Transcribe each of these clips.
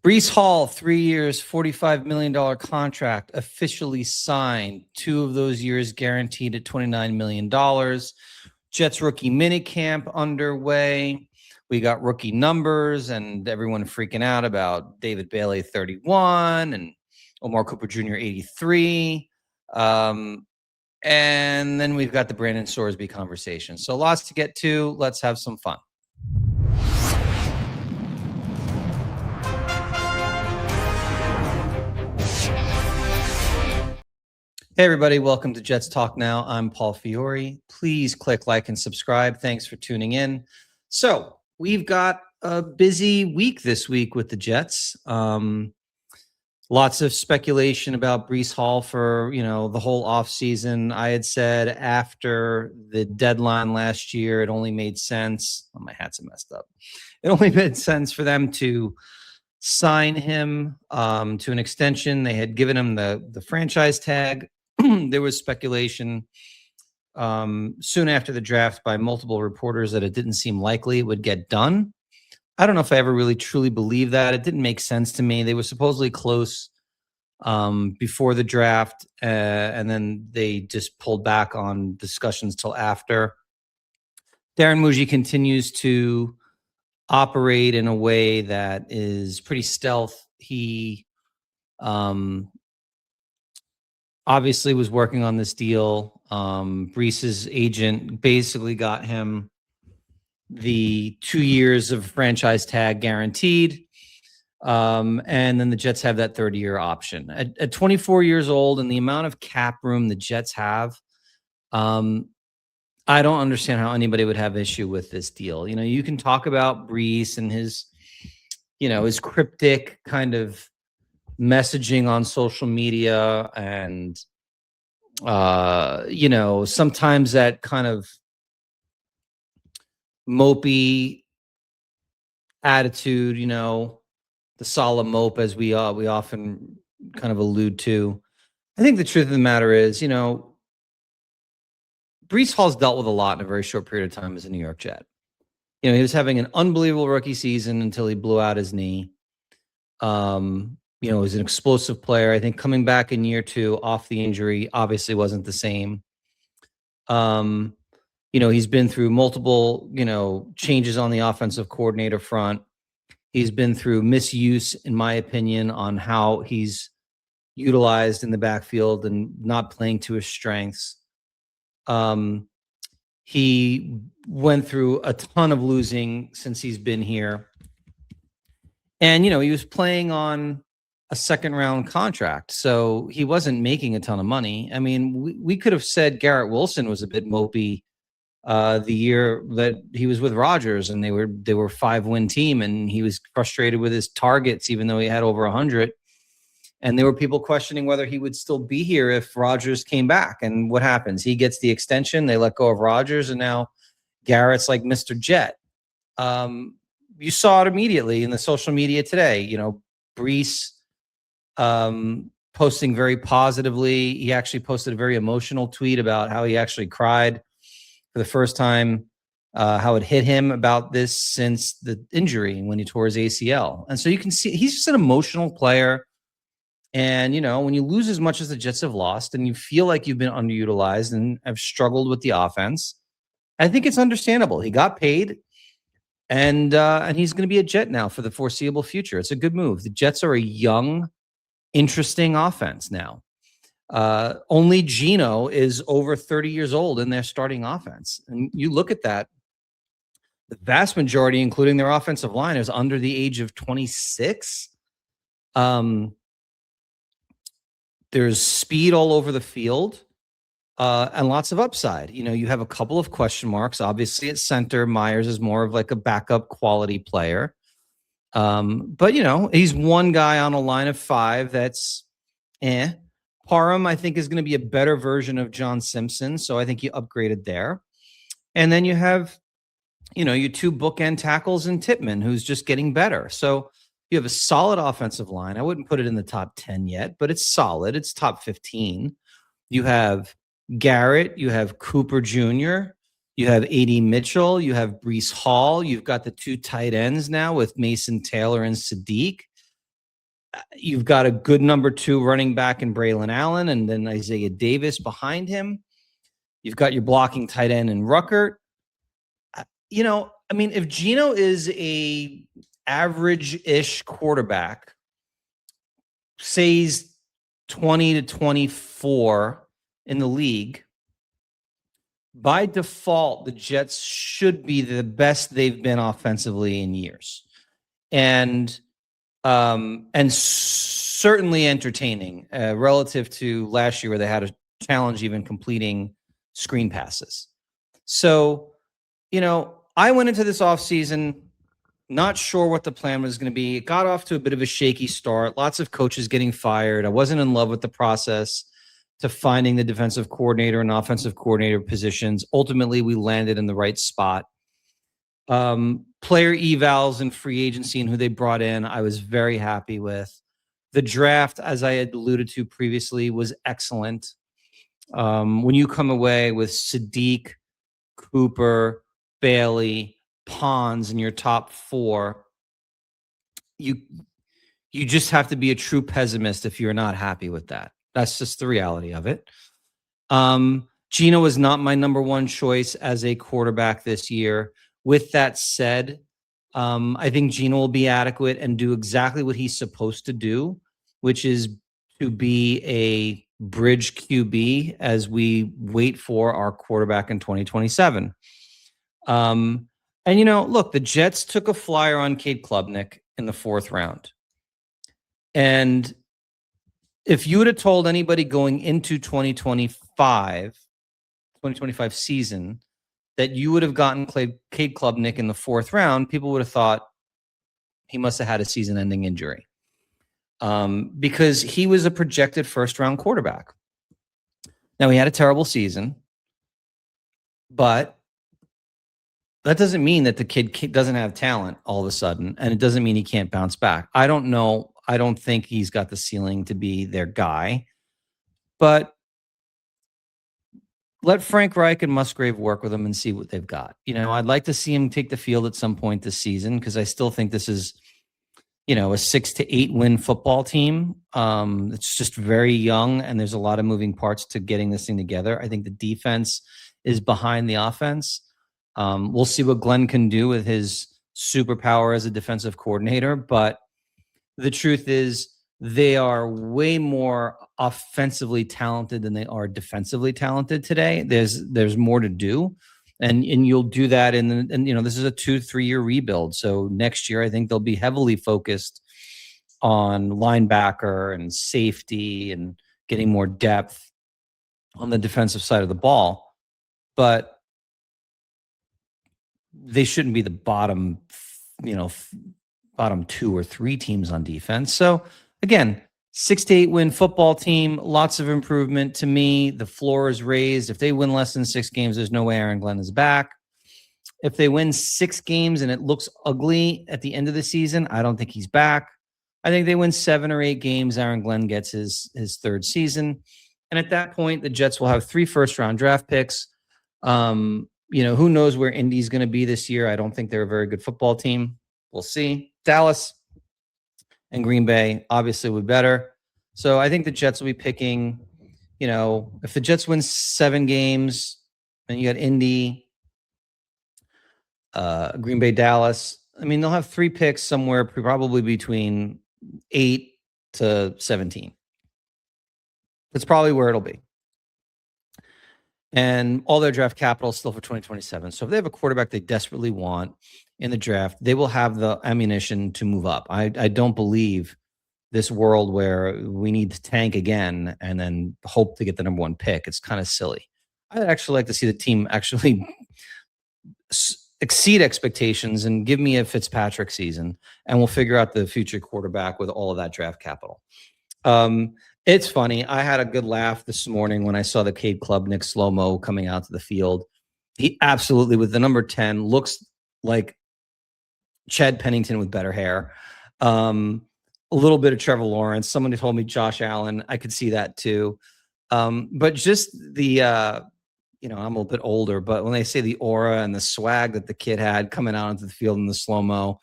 Breece Hall, 3 years, $45 million contract, officially signed. 2 of those years guaranteed at $29 million. Jets rookie minicamp underway. We got rookie numbers and everyone freaking out about David Bailey, 31, and Omar Cooper Jr., 83. And then we've got the Brandon Sorsby conversation. So lots to get to. Let's have some fun. Hey, everybody. Welcome to Jets Talk Now. I'm Paul Fiore. Please click like and subscribe. Thanks for tuning in. So we've got a busy week this week with the Jets. Lots of speculation about Breece Hall for, the whole offseason. I had said after the deadline last year, it only made sense. Oh, my hat's messed up. It only made sense for them to sign him to an extension. They had given him the franchise tag. There was speculation soon after the draft by multiple reporters that it didn't seem likely it would get done. I don't know if I ever really truly believed that. It didn't make sense to me. They were supposedly close before the draft, and then they just pulled back on discussions till after. Darren Muji continues to operate in a way that is pretty stealth. He obviously was working on this deal. Breece's agent basically got him the 2 years of franchise tag guaranteed. And then the Jets have that 30-year option. At 24 years old and the amount of cap room the Jets have, I don't understand how anybody would have issue with this deal. You can talk about Breece and his cryptic kind of messaging on social media and sometimes that kind of mopey attitude, the solemn mope, as we often kind of allude to. I think the truth of the matter is, Breece Hall's dealt with a lot in a very short period of time as a New York Jet. He was having an unbelievable rookie season until he blew out his knee. He was an explosive player. I think coming back in year 2 off the injury obviously wasn't the same. He's been through multiple, changes on the offensive coordinator front. He's been through misuse, in my opinion, on how he's utilized in the backfield and not playing to his strengths. He went through a ton of losing since he's been here. And, he was playing on a second-round contract, so he wasn't making a ton of money. I mean, we could have said Garrett Wilson was a bit mopey the year that he was with Rodgers, and they were 5-win team, and he was frustrated with his targets, even though he had over 100. And there were people questioning whether he would still be here if Rodgers came back. And what happens? He gets the extension. They let go of Rodgers, and now Garrett's like Mr. Jet. You saw it immediately in the social media today. Breece posting very positively. He actually posted a very emotional tweet about how he actually cried for the first time, how it hit him about this since the injury when he tore his ACL. And so you can see he's just an emotional player. And, when you lose as much as the Jets have lost and you feel like you've been underutilized and have struggled with the offense, I think it's understandable. He got paid, and he's going to be a Jet now for the foreseeable future. It's a good move. The Jets are a young, interesting offense now. Only Geno is over 30 years old in their starting offense. And you look at that, the vast majority, including their offensive line, is under the age of 26. There's speed all over the field and lots of upside. You have a couple of question marks. Obviously, at center, Myers is more of like a backup quality player. But, he's one guy on a line of 5 that's Parham, I think, is going to be a better version of John Simpson. So I think you upgraded there. And then you have, your 2 bookend tackles in Tippmann, who's just getting better. So you have a solid offensive line. I wouldn't put it in the top 10 yet, but it's solid. It's top 15. You have Garrett. You have Cooper Jr. You have A.D. Mitchell. You have Breece Hall. You've got the 2 tight ends now with Mason Taylor and Sadiq. You've got a good number 2 running back in Braylon Allen, and then Isaiah Davis behind him. You've got your blocking tight end in Ruckert. I mean, if Geno is a average-ish quarterback, say he's 20 to 24 in the league, by default, the Jets should be the best they've been offensively in years. And certainly entertaining relative to last year where they had a challenge even completing screen passes. So, I went into this offseason not sure what the plan was going to be. It got off to a bit of a shaky start. Lots of coaches getting fired. I wasn't in love with the process to finding the defensive coordinator and offensive coordinator positions. Ultimately, we landed in the right spot. Player evals and free agency and who they brought in, I was very happy with. The draft, as I had alluded to previously, was excellent. When you come away with Sadiq, Cooper, Bailey, Pons in your top 4, you just have to be a true pessimist if you're not happy with that. That's just the reality of it. Geno is not my number 1 choice as a quarterback this year. With that said, I think Geno will be adequate and do exactly what he's supposed to do, which is to be a bridge QB as we wait for our quarterback in 2027. And look, the Jets took a flyer on Klubnik in the 4th round. And if you would have told anybody going into 2025 season that you would have gotten Klubnik in the 4th round, people would have thought he must have had a season-ending injury. Because he was a projected 1st-round quarterback. Now, he had a terrible season, but that doesn't mean that the kid doesn't have talent all of a sudden, and it doesn't mean he can't bounce back. I don't know. I don't think he's got the ceiling to be their guy, but let Frank Reich and Musgrave work with him and see what they've got. I'd like to see him take the field at some point this season because I still think this is, a 6 to 8 win football team. It's just very young, and there's a lot of moving parts to getting this thing together. I think the defense is behind the offense. We'll see what Glenn can do with his superpower as a defensive coordinator, but the truth is they are way more offensively talented than they are defensively talented today. There's more to do, and you'll do that and this is a 2-3 year rebuild. So next year I think they'll be heavily focused on linebacker and safety and getting more depth on the defensive side of the ball, but they shouldn't be the bottom 2 or 3 teams on defense. So again, 6 to 8 win football team, lots of improvement. To me, the floor is raised. If they win less than 6 games, there's no way Aaron Glenn is back. If they win 6 games and it looks ugly at the end of the season, I don't think he's back. I think they win 7 or 8 games, Aaron Glenn gets his 3rd season. And at that point, the Jets will have 3 first-round draft picks. Who knows where Indy's going to be this year? I don't think they're a very good football team. We'll see. Dallas and Green Bay obviously would better. So I think the Jets will be picking, if the Jets win 7 games and you got Indy, Green Bay, Dallas, they'll have 3 picks somewhere probably between 8 to 17. That's probably where it'll be. And all their draft capital is still for 2027. So if they have a quarterback they desperately want in the draft, they will have the ammunition to move up. I don't believe this world where we need to tank again and then hope to get the number 1 pick. It's kind of silly. I'd actually like to see the team actually exceed expectations and give me a Fitzpatrick season, and we'll figure out the future quarterback with all of that draft capital. It's funny. I had a good laugh this morning when I saw the Klubnik slow-mo coming out to the field. He absolutely, with the number 10, looks like Chad Pennington with better hair. A little bit of Trevor Lawrence. Somebody told me Josh Allen. I could see that too. But just the, I'm a little bit older, but when they say the aura and the swag that the kid had coming out into the field in the slow-mo,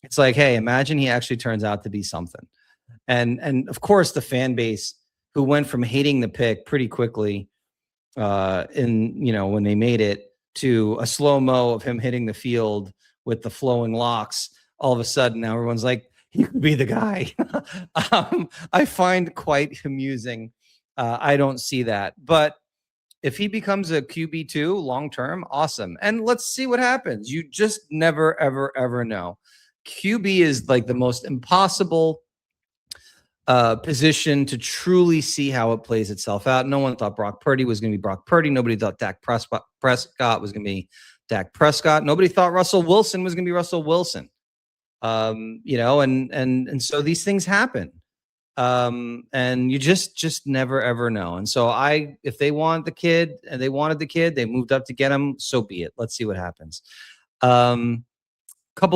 it's like, hey, imagine he actually turns out to be something. And of course the fan base, who went from hating the pick pretty quickly when they made it, to a slow-mo of him hitting the field with the flowing locks. All of a sudden now everyone's like, he could be the guy. I find quite amusing. I don't see that, but if he becomes a QB2 long term, awesome. And let's see what happens. You just never, ever, ever know. QB is like the most impossible position to truly see how it plays itself out. No one thought Brock Purdy was going to be Brock Purdy. Nobody thought Dak Prescott was going to be Dak Prescott. Nobody thought Russell Wilson was going to be Russell Wilson. And so these things happen. And you just never ever know. And so if they want the kid and they wanted the kid, they moved up to get him, so be it. Let's see what happens. Couple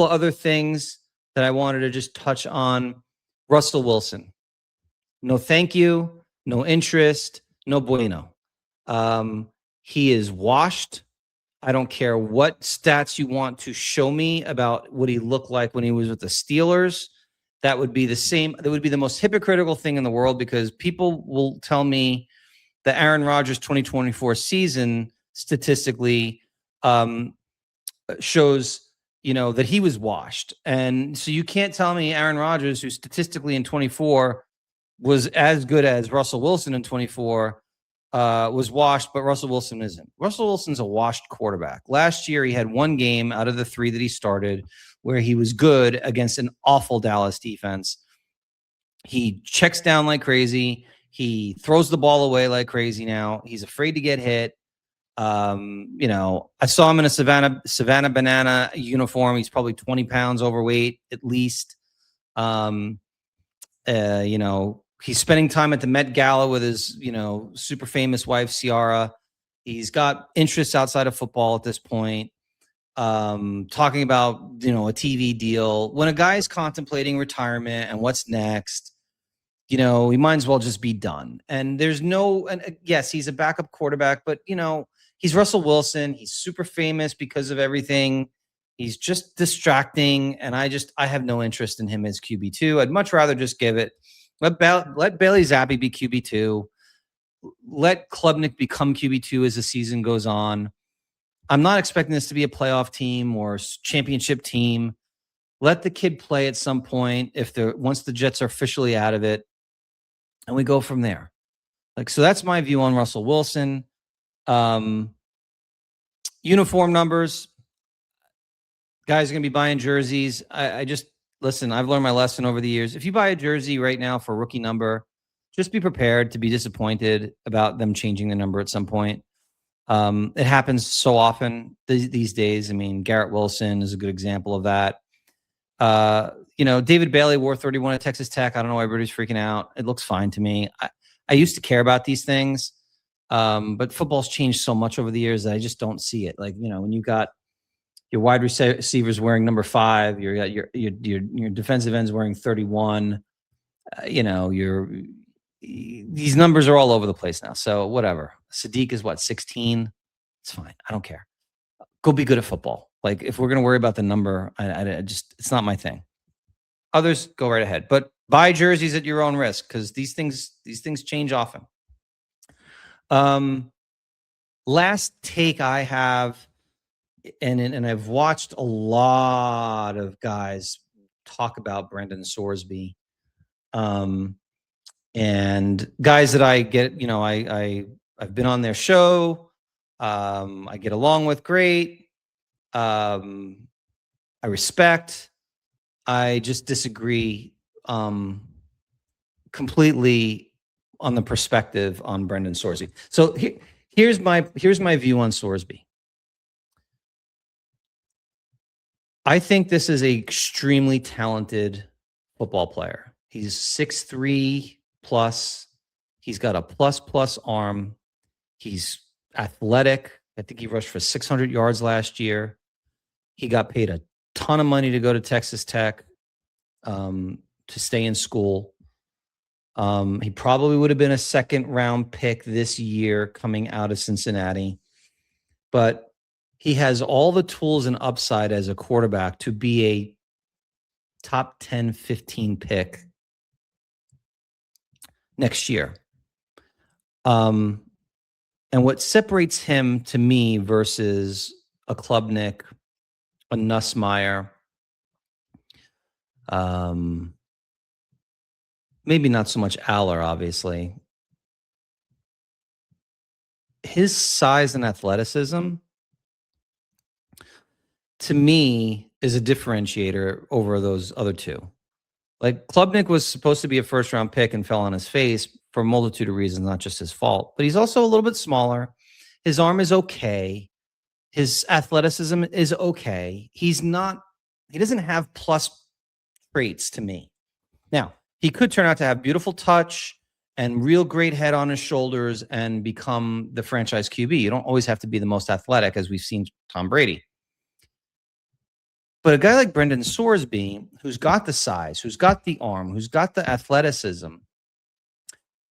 of other things that I wanted to just touch on. Russell Wilson. No thank you, no interest, no bueno. He is washed. I don't care what stats you want to show me about what he looked like when he was with the Steelers. That would be the same. That would be the most hypocritical thing in the world, because people will tell me the Aaron Rodgers 2024 season statistically shows, that he was washed. And so you can't tell me Aaron Rodgers, who statistically in 24 was as good as Russell Wilson in 24, was washed, but Russell Wilson isn't. Russell Wilson's a washed quarterback. Last year, he had one game out of the 3 that he started where he was good against an awful Dallas defense. He checks down like crazy. He throws the ball away like crazy now. He's afraid to get hit. I saw him in a Savannah Banana uniform. He's probably 20 pounds overweight at least. He's spending time at the Met Gala with his, super famous wife, Ciara. He's got interests outside of football at this point. Talking about, a TV deal. When a guy's contemplating retirement and what's next, he might as well just be done. And yes, he's a backup quarterback, but, he's Russell Wilson. He's super famous because of everything. He's just distracting. And I have no interest in him as QB2. I'd much rather just give it. Let Bailey Zappi be QB2. Let Klubnik become QB2 as the season goes on. I'm not expecting this to be a playoff team or championship team. Let the kid play at some point once the Jets are officially out of it, and we go from there. So that's my view on Russell Wilson. Uniform numbers. Guys are going to be buying jerseys. Listen, I've learned my lesson over the years. If you buy a jersey right now for a rookie number, just be prepared to be disappointed about them changing the number at some point. It happens so often these days. I mean, Garrett Wilson is a good example of that. David Bailey wore 31 at Texas Tech. I don't know why everybody's freaking out. It looks fine to me. I used to care about these things, but football's changed so much over the years that I just don't see it. When you got your wide receivers wearing number 5, you got your defensive ends wearing 31. These numbers are all over the place now. So whatever. Sadiq is 16. It's fine. I don't care. Go be good at football. If we're going to worry about the number, it's not my thing. Others, go right ahead, but buy jerseys at your own risk, because these things change often. Last take I have, and I've watched a lot of guys talk about Brendan Sorsby, and guys that I get, I've been on their show. I get along with great. I respect. I just disagree completely on the perspective on Brendan Sorsby. So here's my view on Sorsby. I think this is an extremely talented football player. He's 6'3" plus. He's got a plus arm. He's athletic. I think he rushed for 600 yards last year. He got paid a ton of money to go to Texas Tech to stay in school. He probably would have been a second-round pick this year coming out of Cincinnati. But he has all the tools and upside as a quarterback to be a top 10, 15 pick next year. And what separates him to me versus a Klubnik, a Nussmeier, maybe not so much Aller, obviously. His size and athleticism, to me, is a differentiator over those other two. Like, Klubnik was supposed to be a first-round pick and fell on his face for a multitude of reasons, not just his fault. But he's also a little bit smaller. His arm is okay. His athleticism is okay. He doesn't have plus traits to me. Now, he could turn out to have beautiful touch and real great head on his shoulders and become the franchise QB. You don't always have to be the most athletic, as we've seen Tom Brady. But a guy like Brendan Sorsby, who's got the size, who's got the arm, who's got the athleticism,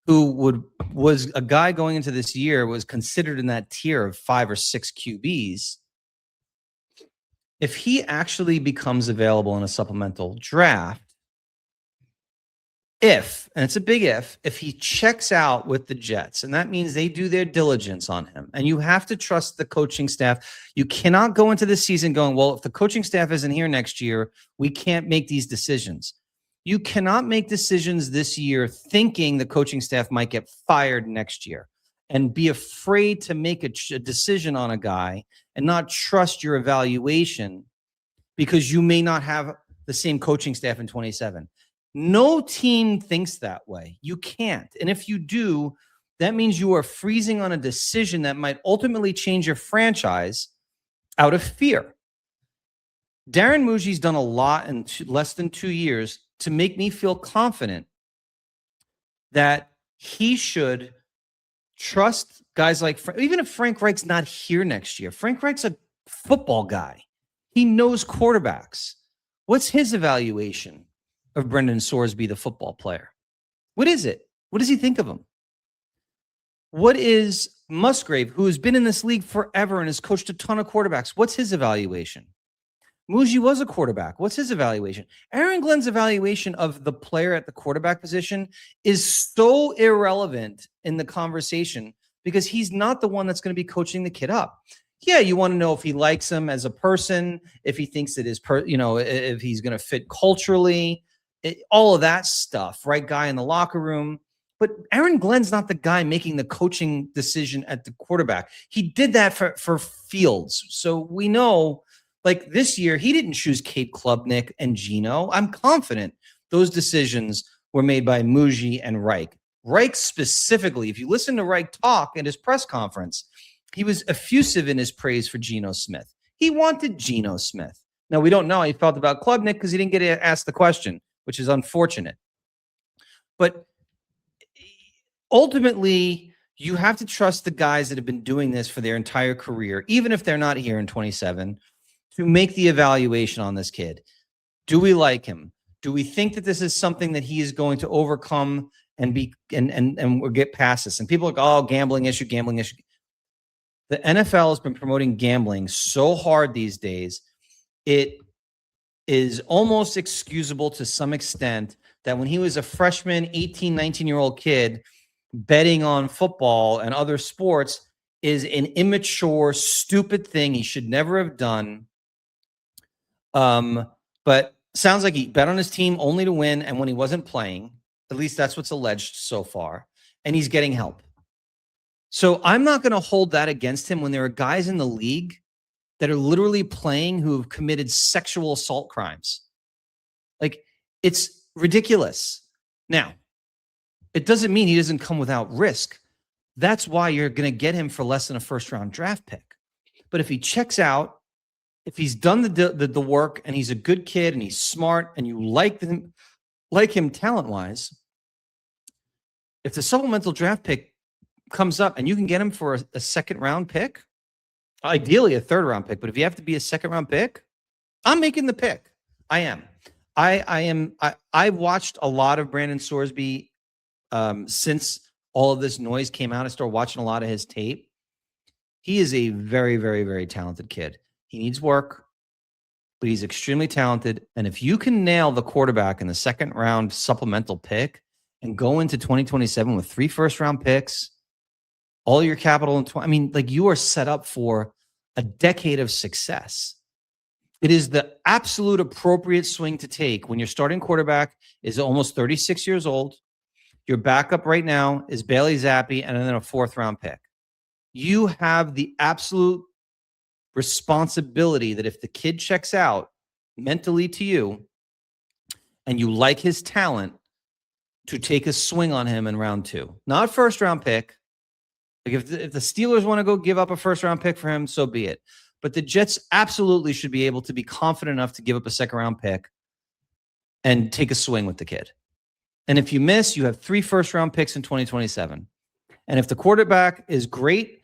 who was a guy going into this year, was considered in that tier of 5 or 6 QBs. If he actually becomes available in a supplemental draft, and it's a big if he checks out with the Jets, and that means they do their diligence on him, and you have to trust the coaching staff. You cannot go into this season going, well, if the coaching staff isn't here next year, we can't make these decisions. You cannot make decisions this year thinking the coaching staff might get fired next year and be afraid to make a decision on a guy and not trust your evaluation because you may not have the same coaching staff in 27. No team thinks that way. You can't. And if you do, that means you are freezing on a decision that might ultimately change your franchise out of fear. Darren Muji's done a lot in less than 2 years to make me feel confident that he should trust guys like even if Frank Reich's not here next year. Frank Reich's a football guy. He knows quarterbacks. What's his evaluation of Brendan Sorsby, the football player? What is it? What does he think of him? What is Musgrave, who has been in this league forever and has coached a ton of quarterbacks? What's his evaluation? Muji was a quarterback. What's his evaluation? Aaron Glenn's evaluation of the player at the quarterback position is so irrelevant in the conversation because he's not the one that's going to be coaching the kid up. Yeah, you want to know if he likes him as a person, if he thinks that if he's going to fit culturally, all of that stuff, right guy in the locker room. But Aaron Glenn's not the guy making the coaching decision at the quarterback. He did that for Fields. So we know, like this year, he didn't choose Kate Klubnik and Geno. I'm confident those decisions were made by Muji and Reich. Reich specifically, if you listen to Reich talk at his press conference, he was effusive in his praise for Geno Smith. He wanted Geno Smith. Now, we don't know how he felt about Klubnik because he didn't get asked the question, which is unfortunate. But ultimately, you have to trust the guys that have been doing this for their entire career, even if they're not here in 27, to make the evaluation on this kid. Do we like him? Do we think that this is something that he is going to overcome and get past this? And people are like, oh, gambling issue. The NFL has been promoting gambling so hard these days. It is almost excusable to some extent that when he was a freshman, 18, 19-year-old kid, betting on football and other sports is an immature, stupid thing he should never have done. But sounds like he bet on his team only to win, and when he wasn't playing, at least that's what's alleged so far, and he's getting help. So I'm not going to hold that against him when there are guys in the league that are literally playing who have committed sexual assault crimes. Like, it's ridiculous. Now, it doesn't mean he doesn't come without risk. That's why you're going to get him for less than a first-round draft pick. But if he checks out, if he's done the work and he's a good kid and he's smart and you like him talent-wise, if the supplemental draft pick comes up and you can get him for a second-round pick, ideally a third-round pick, but if you have to be a second-round pick, I'm making the pick. I am. I watched a lot of Brandon Sorsby since all of this noise came out. I started watching a lot of his tape. He is a very, very, very talented kid. He needs work, but he's extremely talented. And if you can nail the quarterback in the second-round supplemental pick and go into 2027 with 3 first-round picks, all your capital in 20, I mean, like, you are set up for a decade of success. It is the absolute appropriate swing to take when your starting quarterback is almost 36 years old. Your backup right now is Bailey Zappi and then a 4th-round pick. You have the absolute responsibility that if the kid checks out mentally to you and you like his talent, to take a swing on him in round 2. Not a first-round pick. Like, if the Steelers want to go give up a first-round pick for him, so be it. But the Jets absolutely should be able to be confident enough to give up a second-round pick and take a swing with the kid. And if you miss, you have 3 first-round picks in 2027. And if the quarterback is great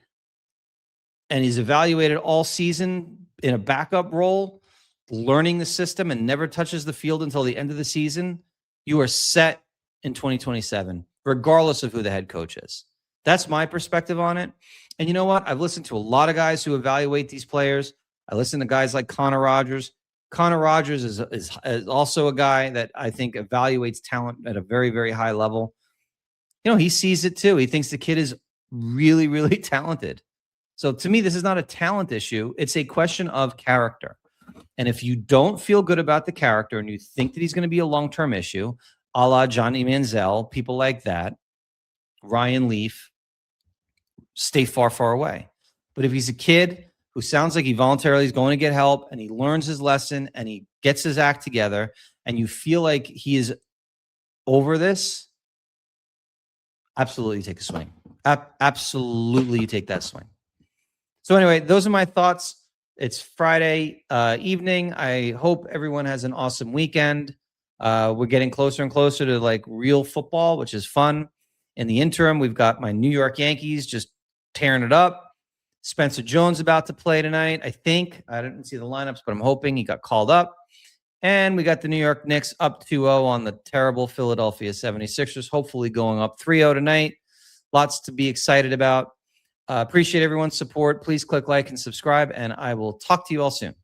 and he's evaluated all season in a backup role, learning the system and never touches the field until the end of the season, you are set in 2027, regardless of who the head coach is. That's my perspective on it. And you know what? I've listened to a lot of guys who evaluate these players. I listen to guys like Connor Rogers. Connor Rogers is also a guy that I think evaluates talent at a very, very high level. You know, he sees it too. He thinks the kid is really, really talented. So to me, this is not a talent issue. It's a question of character. And if you don't feel good about the character and you think that he's going to be a long-term issue, a la Johnny Manziel, people like that, Ryan Leaf, stay far, far away. But if he's a kid who sounds like he voluntarily is going to get help and he learns his lesson and he gets his act together and you feel like he is over this, absolutely take a swing. Absolutely you take that swing. So anyway, those are my thoughts. It's Friday evening. I hope everyone has an awesome weekend. We're getting closer and closer to like real football, which is fun. In the interim, we've got my New York Yankees just tearing it up. Spencer Jones about to play tonight, I think. I didn't see the lineups, but I'm hoping he got called up. And we got the New York Knicks up 2-0 on the terrible Philadelphia 76ers, hopefully going up 3-0 tonight. Lots to be excited about. Appreciate everyone's support. Please click like and subscribe, and I will talk to you all soon.